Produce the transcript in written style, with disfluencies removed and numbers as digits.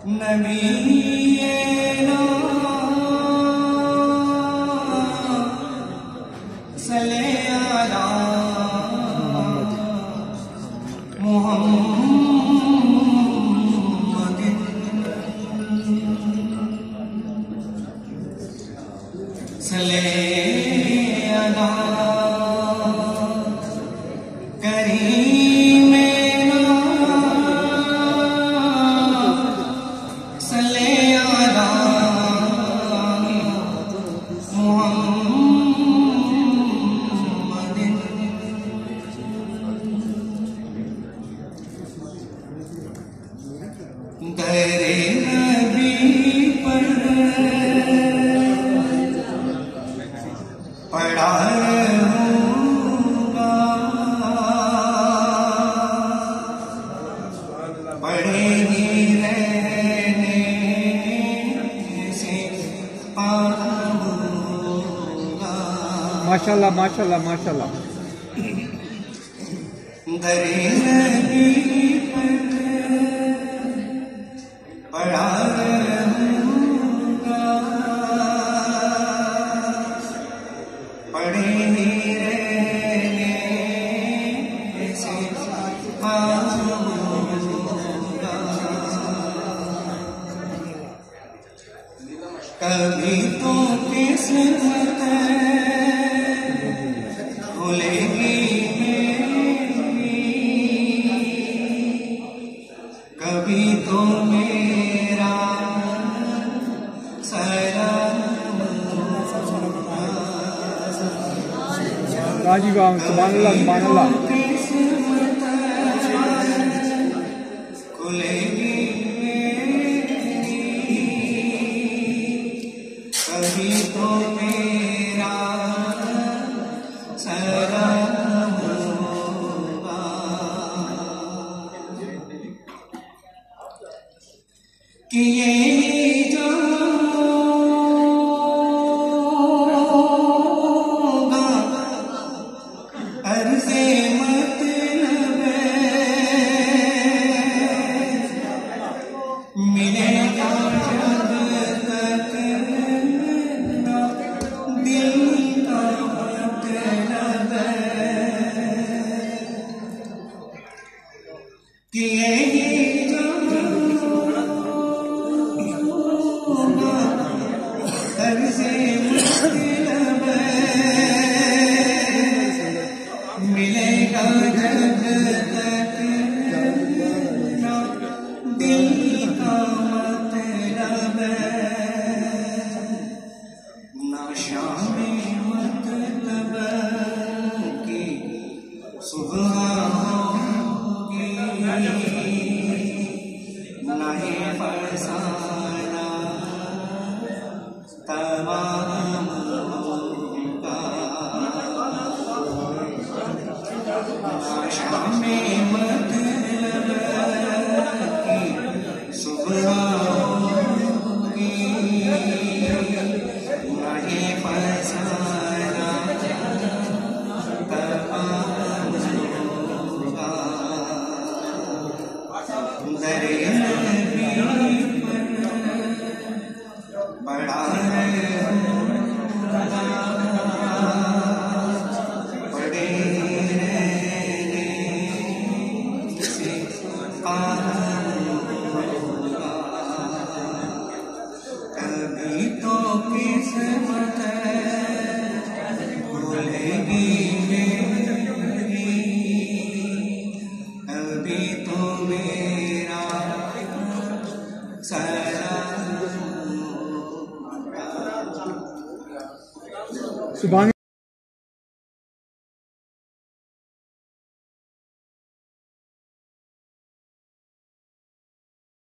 नबीना सल्ले अला मुहम्मद सल्ले अला करीमेना सल्ले अला मुहम्मद दरे नबी पर पड़ा रहूंगा, पड़े ही रहने से पाऊंगा। माशाल्लाह माशाल्लाह माशाल्लाह। दरे नबी पर पड़ा रहूंगा, पड़े ही रहने से पाऊंगा। कभी तो किस्मत खुलेगी मेरी, कभी तो मेरा गाजी बाम सुभानअल्लाह सुभानअल्लाह। खुलेगी मेरी, कभी तो मेरा सलाम होगा। कि ये अर्ज़े मतलब मिलेगा जब तक ना दिल का मतलब, कि यही अर्ज़े मतलब मिलेगा जब तक ना दिल का मतलब, ना शाम मतलब की सुबह होगी, ना ही फरसाना तमाम होगा। शाम मतलब की सुबह होगी, नहीं फसाना तमाम होगा। दरे नबी पर पड़ा रहूंगा, पड़े कभी तो किस्मत खुलेगी मेरी, कभी तो मेरा सलाम। सुभान